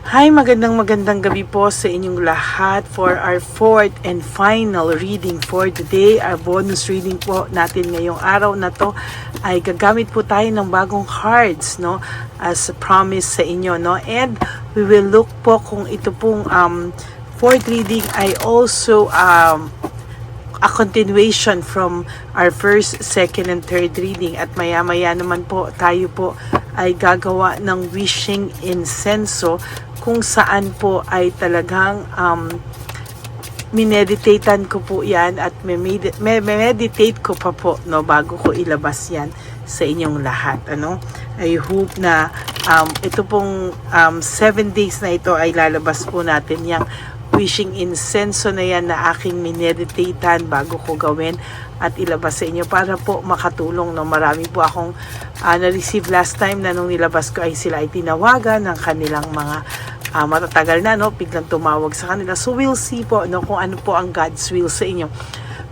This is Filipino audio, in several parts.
Hi, magandang gabi po sa inyong lahat for our fourth and final reading for today. Our bonus reading po natin ngayong araw na to ay gagamit po tayo ng bagong cards, no? As a promise sa inyo, no? And we will look po kung ito pong fourth reading ay also a continuation from our first, second, and third reading. At maya-maya naman po tayo po ay gagawa ng wishing incenso kung saan po ay talagang mineditatean ko po yan at meditate ko pa po, no, bago ko ilabas yan sa inyong lahat. I hope na ito pong 7 days na ito ay lalabas po natin yung wishing incenso na yan na aking mineditatean bago ko gawin at ilabas sa inyo para po makatulong. No, marami po akong na-receive last time na nung nilabas ko ay sila ay tinawagan ng kanilang mga matatagal na, no, biglang tumawag sa kanila. So we'll see po, no, kung ano po ang God's will sa inyo.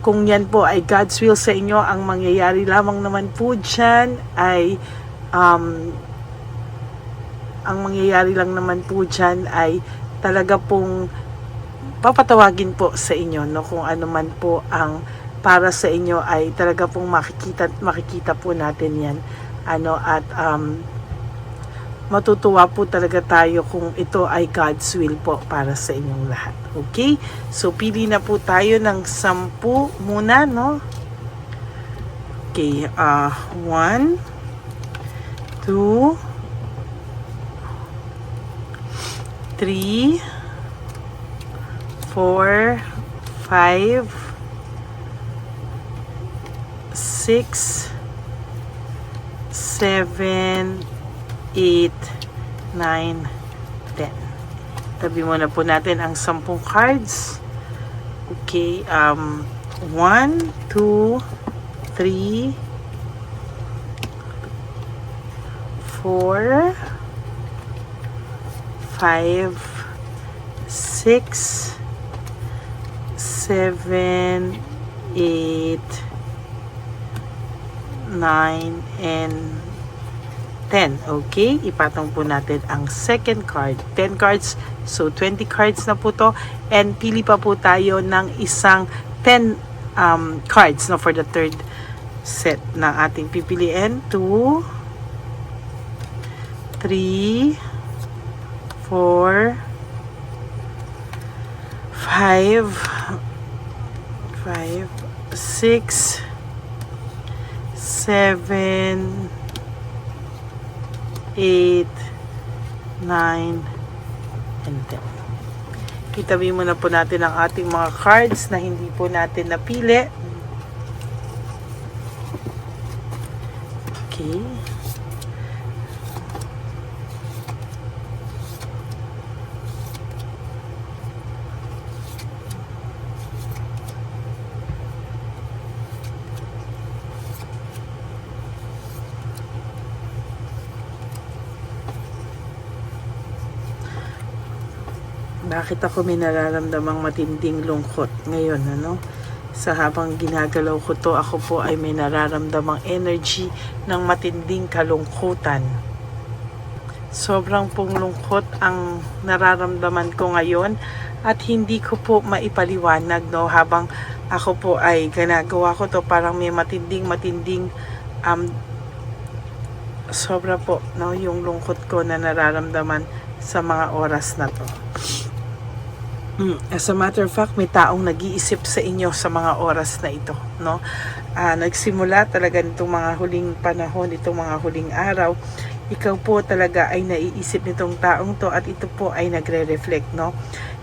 Kung yan po ay God's will sa inyo, ang mangyayari lamang naman po dyan ay ang mangyayari lang naman po dyan ay talaga pong papatawagin po sa inyo, no, kung ano man po ang para sa inyo ay talaga pong makikita po natin yan, at matutuwa po talaga tayo kung ito ay God's will po para sa inyong lahat. Okay? So, pili na po tayo ng 10 muna, no? Okay, 1, 2, 3, 4, 5, 6, 7, 8, 9, 10. Tabi muna po natin ang 10 cards. Okay, 1, 2, 3, 4, 5, 6, 7, 8, 9, and 10. Okay, ipatong po natin ang second card. 10 cards, so 20 cards na po to. And pili pa po tayo ng isang 10 cards, no, for the third set na ating pipiliin. 2, 3, 4, 5, 6, 7, 8, 9, and 10. Itabi muna po natin ang ating mga cards na hindi po natin napili. Okay. Bakit ako may nararamdamang matinding lungkot ngayon, Sa habang ginagalaw ko to, ako po ay may nararamdamang energy ng matinding kalungkutan. Sobrang pong lungkot ang nararamdaman ko ngayon at hindi ko po maipaliwanag, habang ako po ay ginagawa ko to, parang may matinding sobra po, yung lungkot ko na nararamdaman sa mga oras na to. As a matter of fact, may taong nag-iisip sa inyo sa mga oras na ito, nagsimula talaga nitong mga huling panahon, itong mga huling araw, ikaw po talaga ay naiisip nitong taong to at ito po ay nagre-reflect,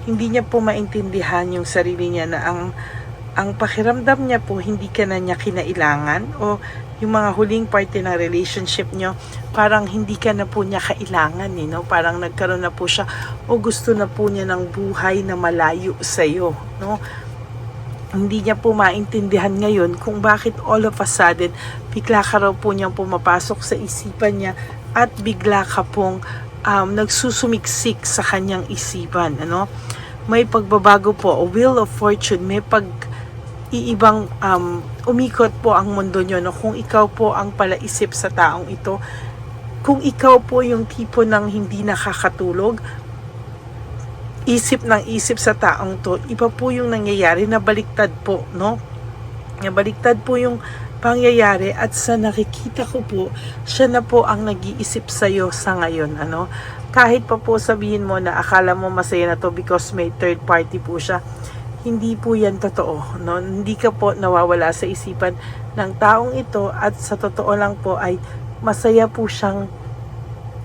Hindi niya po maintindihan yung sarili niya na ang pakiramdam niya po hindi ka na niya kinailangan, o yung mga huling parte ng relationship niyo parang hindi ka na po niya kailangan, parang nagkaroon na po siya o gusto na po niya ng buhay na malayo sa iyo, Hindi niya po maintindihan ngayon kung bakit all of a sudden bigla ka raw po niyang pumapasok sa isipan niya at bigla ka pong nagsusumiksik sa kanyang isipan, May pagbabago po, o wheel of fortune, may iibang umikot po ang mundo nyo, kung ikaw po ang palaisip sa taong ito, kung ikaw po yung tipo ng hindi nakakatulog, isip sa taong to, iba po yung nangyayari na baliktad po, no? Baliktad po yung pangyayari at sa nakikita ko po, siya na po ang nag-iisip sa'yo sa ngayon, ano? Kahit pa po sabihin mo na akala mo masaya na to because may third party po siya, hindi po yan totoo, no? Hindi ka po nawawala sa isipan ng taong ito at sa totoo lang po ay masaya po siyang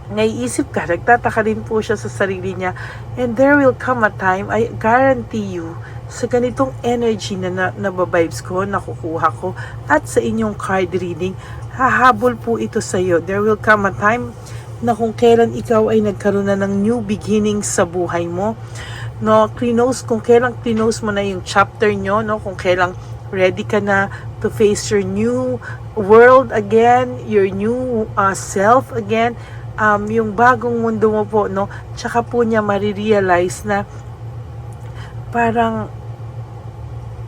naiisip ka, nagtataka din po siya sa sarili niya, and there will come a time, I guarantee you, sa ganitong energy na nababibes ko, nakukuha ko, at sa inyong card reading, hahabol po ito sa iyo. There will come a time na kung kailan ikaw ay nagkaroon na ng new beginning sa buhay mo, no, kung kailan close mo na yung chapter nyo, no, kung kailan ready ka na to face your new world again, your new self again, yung bagong mundo mo po, no, tsaka po niya marirealize na parang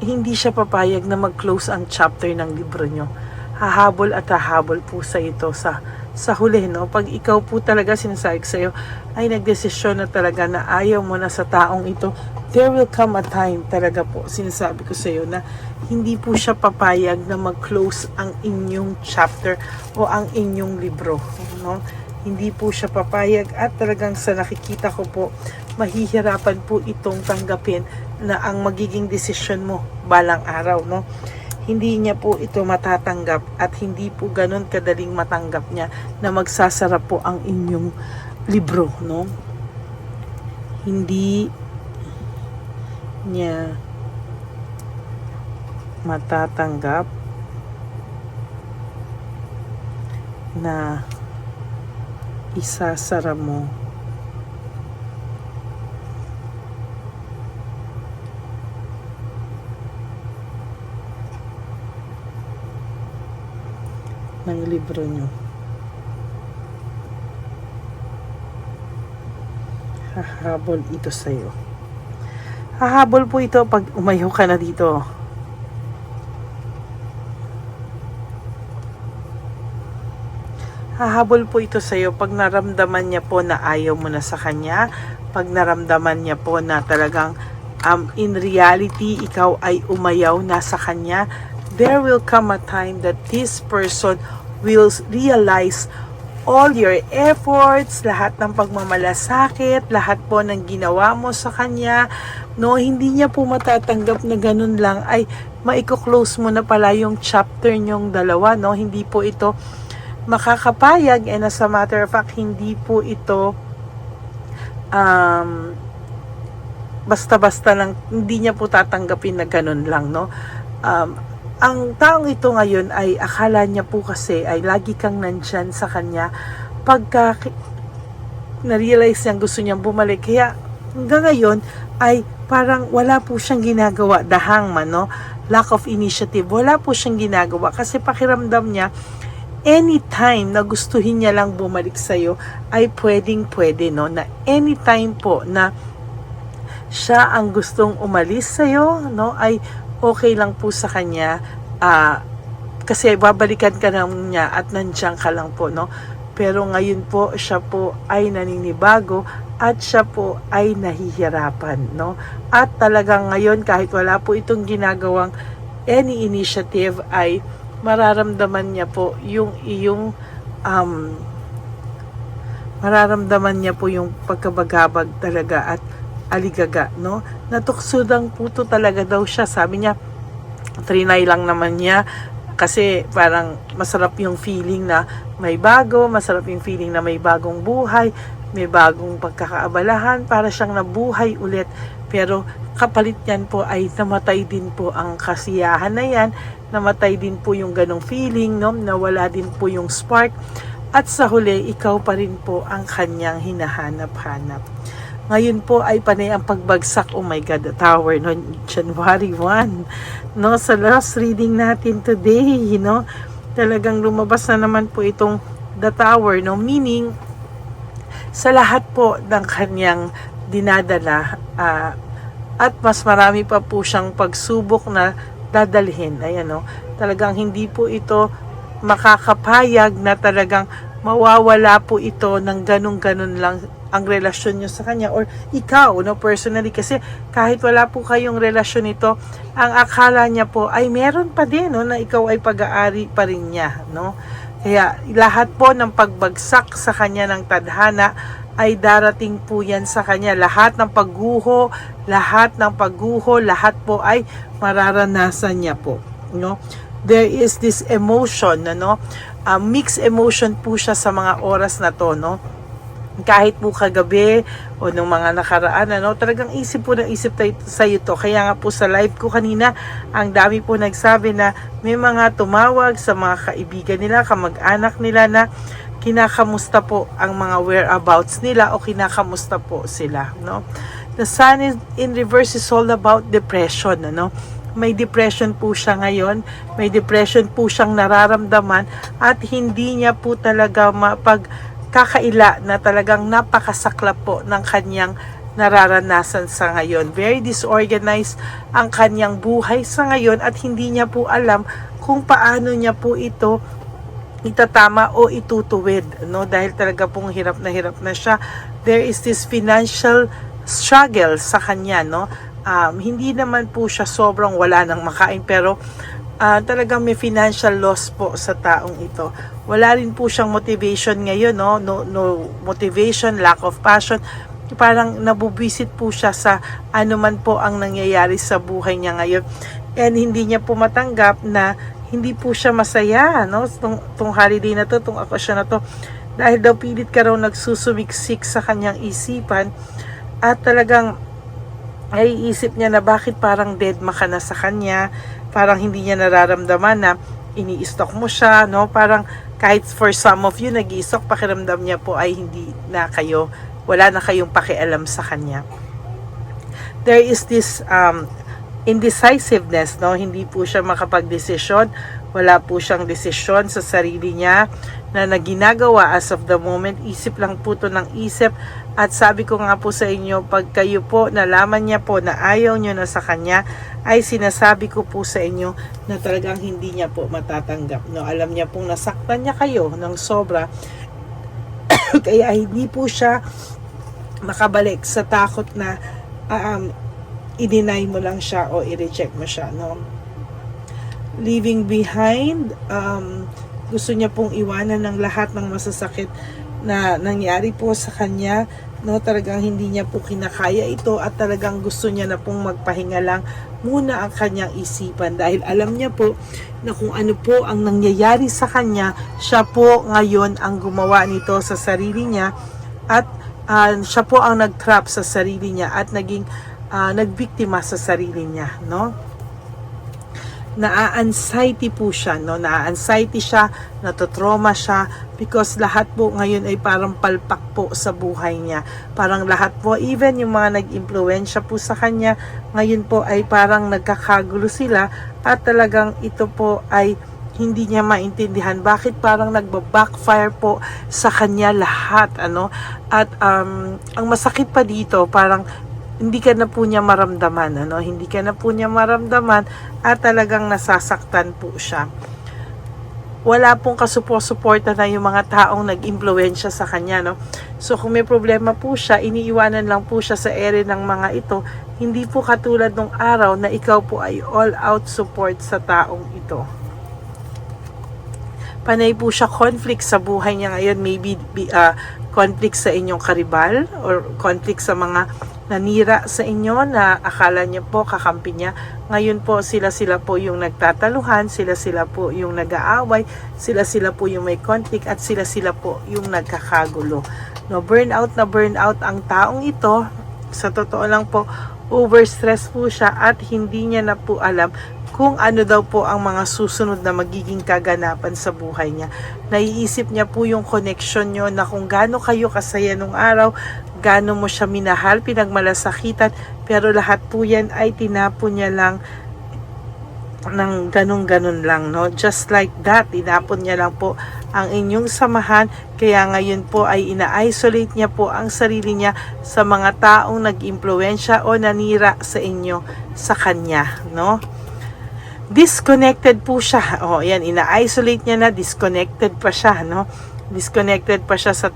hindi siya papayag na mag-close ang chapter ng libro nyo. Hahabol at hahabol po sa ito sa huli, no? Pag ikaw po talaga, sinasabi sa'yo, ay nagdesisyon na talaga na ayaw mo na sa taong ito, there will come a time talaga po, sinasabi ko sa'yo, na hindi po siya papayag na mag-close ang inyong chapter o ang inyong libro, no? Hindi po siya papayag at talagang sa nakikita ko po, mahihirapan po itong tanggapin na ang magiging desisyon mo balang araw, no? Hindi niya po ito matatanggap at hindi po ganun kadaling matanggap niya na magsasara po ang inyong libro, no? Hindi niya matatanggap na isasara mo ng libro nyo. Hahabol ito sa'yo. Hahabol po ito pag umayo ka na dito. Hahabol po ito sa'yo pag naramdaman niya po na ayaw mo na sa kanya, pag naramdaman niya po na talagang in reality, ikaw ay umayaw na sa kanya, there will come a time that this person will realize all your efforts, lahat ng pagmamalasakit, lahat po ng ginawa mo sa kanya, no, hindi niya po matatanggap na ganun lang ay maiko-close mo na pala yung chapter nyong dalawa, no, hindi po ito makakapayag, and as a matter of fact, hindi po ito basta-basta lang, hindi niya po tatanggapin na ganun lang, no. Ang taong ito ngayon ay akala niya po kasi ay lagi kang nandyan sa kanya pagka na-realize niyang gusto niyang bumalik. Kaya hanggang ngayon ay parang wala po siyang ginagawa, the hangman, no? Lack of initiative. Wala po siyang ginagawa kasi pakiramdam niya anytime na gustuhin niya lang bumalik sa'yo ay pwedeng-pwede, no? Na anytime po na siya ang gustong umalis sa'yo, no? Ay okay lang po sa kanya, kasi babalikan ka naman niya at nandiyan ka lang po, no? Pero ngayon po, siya po ay naninibago at siya po ay nahihirapan, no? At talagang ngayon, kahit wala po itong ginagawang any initiative, ay mararamdaman niya po yung iyong mararamdaman niya po yung pagkabagabag talaga at aligaga, no? Natuksodang puto talaga daw siya. Sabi niya, trinay lang naman niya kasi parang masarap yung feeling na may bago, masarap yung feeling na may bagong buhay, may bagong pagkakaabalahan, para siyang nabuhay ulit. Pero kapalit niyan po ay namatay din po ang kasiyahan na yan, namatay din po yung ganong feeling, no? Nawala din po yung spark, at sa huli, ikaw pa rin po ang kanyang hinahanap-hanap. Ngayon po ay panay ang pagbagsak, oh my God, the tower, no? January 1, no? Sa last reading natin today, no? Talagang lumabas na naman po itong the tower, no? Meaning, sa lahat po ng kanyang dinadala, at mas marami pa po siyang pagsubok na dadalhin. Ayan, no? Talagang hindi po ito makakapayag na talagang mawawala po ito ng ganun-ganun lang ang relasyon nyo sa kanya, or ikaw, no, personally, kasi kahit wala po kayong relasyon nito, ang akala niya po ay meron pa din, no, na ikaw ay pag-aari pa rin niya, no. Kaya lahat po ng pagbagsak sa kanya ng tadhana ay darating po yan sa kanya. Lahat ng pagguho, lahat po ay mararanasan niya po, no. There is this emotion, no, mixed emotion po siya sa mga oras na to, no. Kahit po kagabi o nung mga nakaraan, ano, talagang isip po ng isip sa iyo to. Kaya nga po sa live ko kanina, ang dami po nagsabi na may mga tumawag sa mga kaibigan nila, kamag-anak nila na kinakamusta po ang mga whereabouts nila o kinakamusta po sila, no. The Sun is in reverse is all about depression, ano. May depression po siya ngayon, may depression po siyang nararamdaman at hindi niya po talaga kakaila na talagang napakasaklap po ng kanyang nararanasan sa ngayon. Very disorganized ang kanyang buhay sa ngayon at hindi niya po alam kung paano niya po ito itatama o itutuwid, no? Dahil talaga pong hirap na siya. There is this financial struggle sa kanya, no? Hindi naman po siya sobrang wala nang makain, pero talagang may financial loss po sa taong ito. Wala rin po siyang motivation ngayon, no? No motivation, lack of passion. Parang nabubwisit po siya sa ano man po ang nangyayari sa buhay niya ngayon. And hindi niya po matanggap na hindi po siya masaya, no? Tong holiday na to, tong okasyon na to. Dahil daw pilit ka raw nagsusumiksik sa kanyang isipan at talagang ay isip niya na bakit parang dead ka na sa kanya. Parang hindi niya nararamdaman na ini-stalk mo siya, no? Parang kahit for some of you nag-i-stalk, pakiramdam niya po ay hindi na kayo, wala na kayong pakialam sa kanya. There is this indecisiveness, no? Hindi po siya makapag-desisyon, wala po siyang desisyon sa sarili niya na ginagawa as of the moment. Isip lang po to ng isip. At sabi ko nga po sa inyo, pag kayo po nalaman niya po na ayaw niyo na sa kanya, ay sinasabi ko po sa inyo na talagang hindi niya po matatanggap, no? Alam niya pong nasaktan niya kayo ng sobra kaya hindi po siya makabalik sa takot na i-deny mo lang siya o i-reject mo siya, no? Leaving behind, gusto niya pong iwanan ng lahat ng masasakit na nangyari po sa kanya, no? Talagang hindi niya po kinakaya ito at talagang gusto niya na pong magpahinga lang muna ang kanyang isipan, dahil alam niya po na kung ano po ang nangyayari sa kanya, siya po ngayon ang gumawa nito sa sarili niya at siya po ang nag-trap sa sarili niya at naging nagbiktima sa sarili niya, no? Na-anxiety po siya, no? Na-anxiety siya, natotrauma siya because lahat po ngayon ay parang palpak po sa buhay niya. Parang lahat po, even yung mga nag-impluwensya po sa kanya, ngayon po ay parang nagkakagulo sila at talagang ito po ay hindi niya maintindihan bakit parang nagba-backfire po sa kanya lahat, ano? At ang masakit pa dito, parang hindi ka na po niya maramdaman, ano? Hindi ka na po niya maramdaman at talagang nasasaktan po siya. Wala pong kasupo-suporta na yung mga taong nag-impluwensya sa kanya, no? So kung may problema po siya, iniiwanan lang po siya sa ere ng mga ito. Hindi po katulad nung araw na ikaw po ay all-out support sa taong ito. Panay po siya conflict sa buhay niya ngayon. Maybe conflict sa inyong karibal or conflict sa mga nanira sa inyo na akala niyo po kakampi niya. Ngayon po sila po yung nagtataluhan, sila po yung nag-aaway, sila po yung may conflict at sila po yung nagkakagulo. No, burnout ang taong ito. Sa totoo lang po, overstress po siya at hindi niya na po alam kung ano daw po ang mga susunod na magiging kaganapan sa buhay niya. Naiisip niya po yung connection nyo na kung gaano kayo kasaya nung araw, gaano mo siya minahal, pinagmalasakitan, pero lahat po yan ay tinapon niya lang ng ganun-ganun lang, no? Just like that, tinapon niya lang po ang inyong samahan, kaya ngayon po ay ina-isolate niya po ang sarili niya sa mga taong nag-impluwensya o nanira sa inyo, sa kanya, no? Disconnected po siya. Oh, yan, ina-isolate niya na, disconnected pa siya, no? disconnected pa siya sa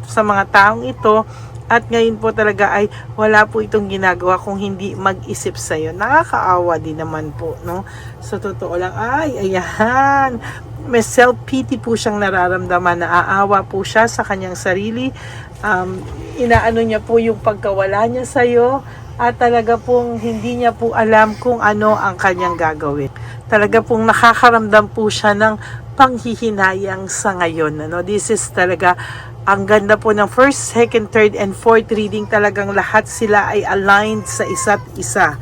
sa mga taong ito, at ngayon po talaga ay wala po itong ginagawa kung hindi mag-isip sa'yo. Nakakaawa din naman po, no? Sa totoo lang, ay, ayan, may self-pity po siyang nararamdaman, naaawa po siya sa kanyang sarili, inaano niya po yung pagkawala niya sa'yo, at talaga pong hindi niya po alam kung ano ang kanyang gagawin. Talaga pong nakakaramdam po siya ng panghihinayang sa ngayon. Ano? This is talaga ang ganda po ng first, second, third, and fourth reading. Talagang lahat sila ay aligned sa isa't isa.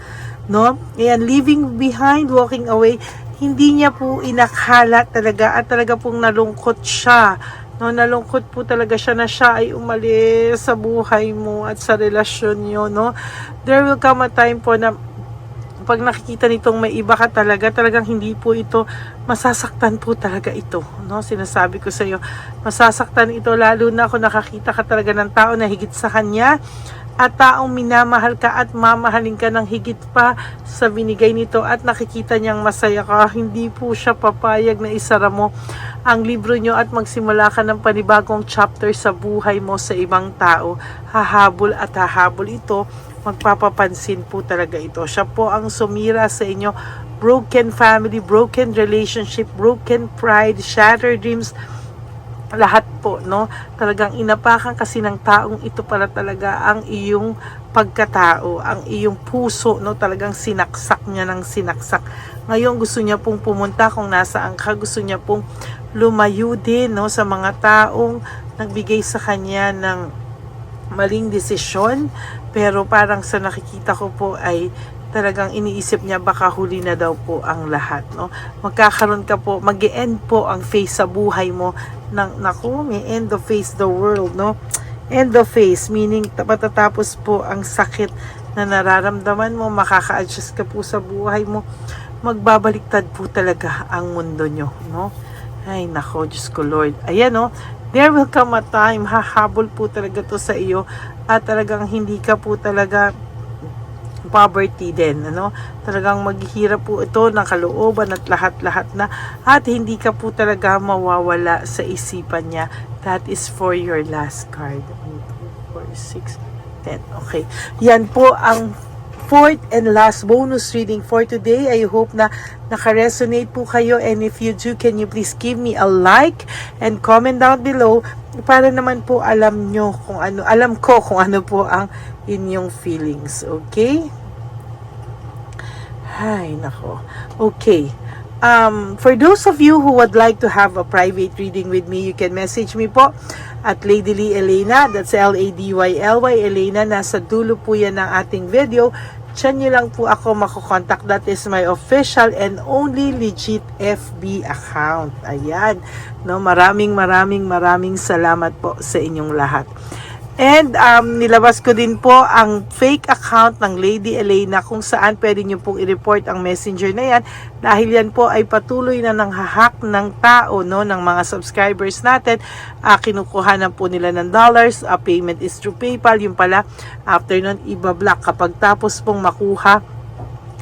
No? Ayan, leaving behind, walking away, hindi niya po inakala talaga at talaga pong nalungkot siya. No, nalungkot po talaga siya na siya ay umalis sa buhay mo at sa relasyon niyo, no? There will come a time po na pag nakikita nitong may iba ka talaga, talagang hindi po ito, masasaktan po talaga ito, no? Sinasabi ko sa iyo, masasaktan ito lalo na kung nakakita ka talaga ng tao na higit sa kanya, at taong minamahal ka at mamahalin ka ng higit pa sa binigay nito, at nakikita niyang masaya ka, hindi po siya papayag na isara mo ang libro nyo at magsimula ka ng panibagong chapter sa buhay mo sa ibang tao. Hahabol at hahabol ito, magpapapansin po talaga ito. Siya po ang sumira sa inyo. Broken family, broken relationship, broken pride, shattered dreams, lahat po, no? Talagang inapakan kasi ng taong ito para talaga ang iyong pagkatao, ang iyong puso, no? Talagang sinaksak niya ng sinaksak. Ngayon gusto niya pong pumunta kung nasaan ka, gusto niya pong lumayo din, no? Sa mga taong nagbigay sa kanya ng maling desisyon, pero parang sa nakikita ko po ay talagang iniisip niya baka huli na daw po ang lahat, no? Magkakaroon ka po, mag-e-end po ang phase sa buhay mo ng, naku, may end of phase the world, no? End of phase, meaning patatapos po ang sakit na nararamdaman mo, makaka-adjust ka po sa buhay mo, magbabaliktad po talaga ang mundo nyo, no? Ay, nako, Diyos ko Lord. Ayan, no? There will come a time, hahabol po talaga to sa iyo, at talagang hindi ka po talaga poverty din, ano? Talagang maghihirap po ito ng kalooban at lahat-lahat na, at hindi ka po talaga mawawala sa isipan niya. That is for your last card. 1, 2, 4, 6, 10. Okay. Yan po ang fourth and last bonus reading for today. I hope na naka-resonate po kayo, and if you do, can you please give me a like and comment down below para naman po alam ko kung ano po ang inyong feelings. Okay? Ay, nako. Okay. For those of you who would like to have a private reading with me, you can message me po at Lady Lee Elena. That's Ladyly Elena. Nasa dulo po yan ng ating video. Diyan nyo lang po ako makokontak. That is my official and only legit FB account. Ayan. No, maraming salamat po sa inyong lahat. And nilabas ko din po ang fake account ng Lady Elena kung saan pwede nyo pong i-report ang messenger na yan, dahil yan po ay patuloy na nang-hack ng tao, no, ng mga subscribers natin. Kinukuha na po nila ng dollars, payment is through PayPal. Yung pala, after nun, ibablock. Kapag tapos pong makuha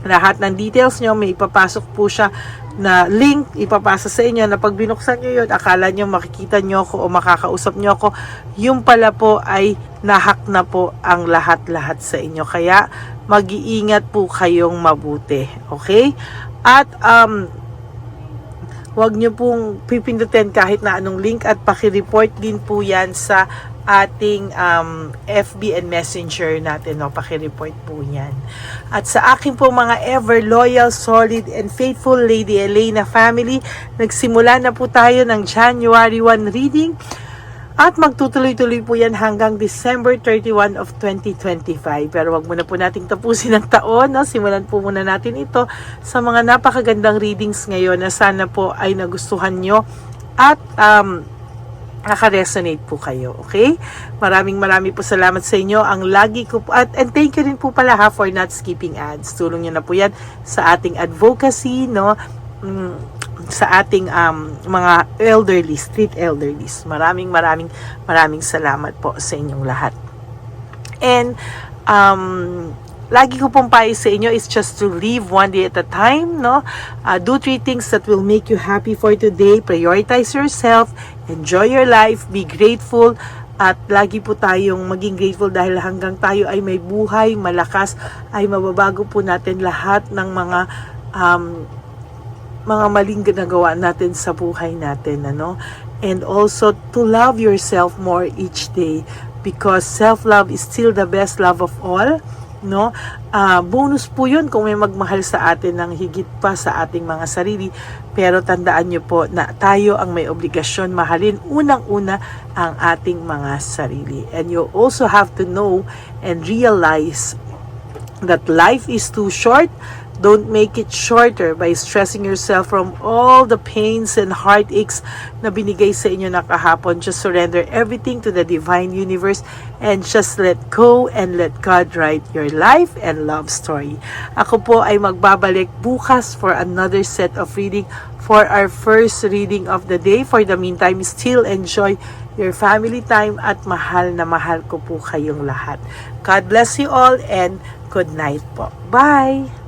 lahat ng details nyo, may ipapasok po siya na link, ipapasa sa inyo, na pag binuksan nyo yun, akala nyo makikita nyo ako o makakausap nyo ako, yung pala po ay nahack na po ang lahat-lahat sa inyo. Kaya mag-iingat po kayong mabuti. Okay? At wag nyo pong pipindutin kahit na anong link, at pakireport din po yan sa ating FB and Messenger natin, no? Pakireport po yan. At sa aking po mga ever loyal, solid, and faithful Lady Elena family, nagsimula na po tayo ng January 1 reading, at magtutuloy-tuloy po yan hanggang December 31 of 2025. Pero wag muna po nating tapusin ang taon, no? Simulan po muna natin ito sa mga napakagandang readings ngayon na sana po ay nagustuhan nyo at naka-resonate po kayo, okay? Maraming po salamat sa inyo. Ang lagi ko po, and thank you din po pala for not skipping ads. Tulong nyo na po yan sa ating advocacy, no? Sa ating mga elderly, street elderlies. Maraming salamat po sa inyong lahat. And lagi ko pong payo sa inyo is just to live one day at a time, no? Do 3 things that will make you happy for today. Prioritize yourself, enjoy your life, be grateful, at lagi po tayong maging grateful dahil hanggang tayo ay may buhay, malakas, ay mababago po natin lahat ng mga maling ginagawa natin sa buhay natin, ano? And also to love yourself more each day, because self-love is still the best love of all, no? Bonus po yun kung may magmahal sa atin ng higit pa sa ating mga sarili, pero tandaan nyo po na tayo ang may obligasyon mahalin unang-una ang ating mga sarili. And you also have to know and realize that life is too short. Don't make it shorter by stressing yourself from all the pains and heartaches na binigay sa inyo na kahapon. Just surrender everything to the divine universe and just let go and let God write your life and love story. Ako po ay magbabalik bukas for another set of reading for our first reading of the day. For the meantime, still enjoy your family time at mahal na mahal ko po kayong lahat. God bless you all and good night po. Bye!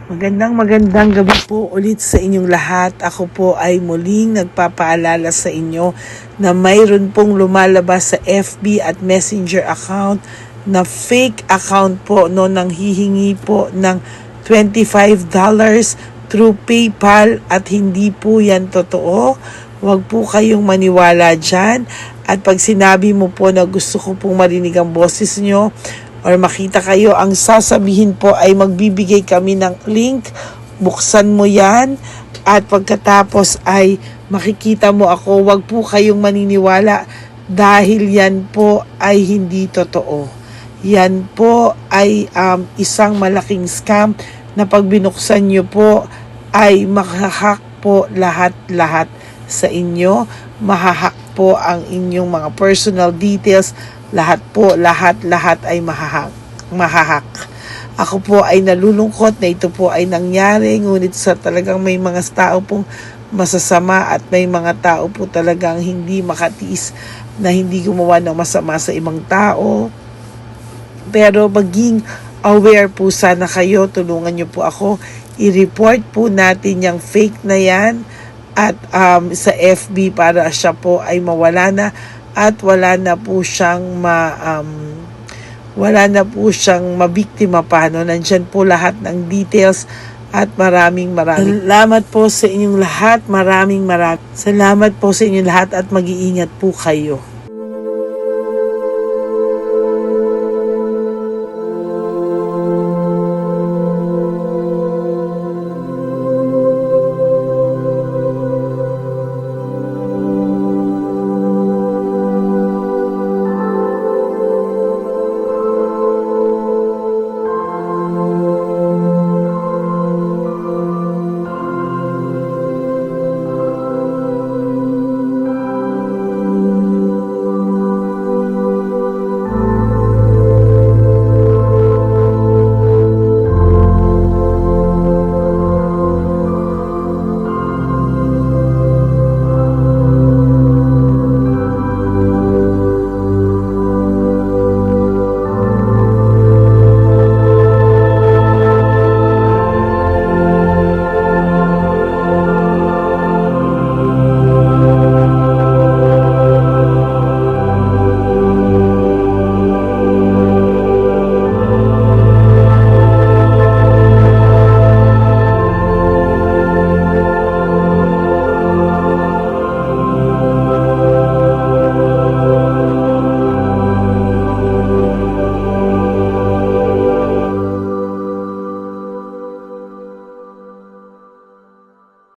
Magandang gabi po ulit sa inyong lahat. Ako po ay muling nagpapaalala sa inyo na mayroon pong lumalabas sa FB at Messenger account na fake account po, no, nang hihingi po ng $25 through PayPal at hindi po yan totoo. Huwag po kayong maniwala dyan. At pag sinabi mo po na gusto ko pong marinig ang boses nyo, or makita kayo, ang sasabihin po ay magbibigay kami ng link, buksan mo yan, at pagkatapos ay makikita mo ako. Wag po kayong maniniwala dahil yan po ay hindi totoo. Yan po ay isang malaking scam na pag binuksan nyo po ay mahahack po lahat-lahat sa inyo. Mahahack po ang inyong mga personal details. Lahat ay mahahak. Ako po ay nalulungkot na ito po ay nangyari, ngunit sa talagang may mga tao pong masasama at may mga tao po talagang hindi makatiis na hindi gumawa ng masama sa ibang tao. Pero maging aware po sana kayo, tulungan niyo po ako, i-report po natin yung fake na yan at sa FB para siya po ay mawala na. At wala na po siyang mabiktima pa, no? Nandyan po lahat ng details at maraming salamat po sa inyong lahat. Maraming salamat po sa inyong lahat at mag-iingat po kayo.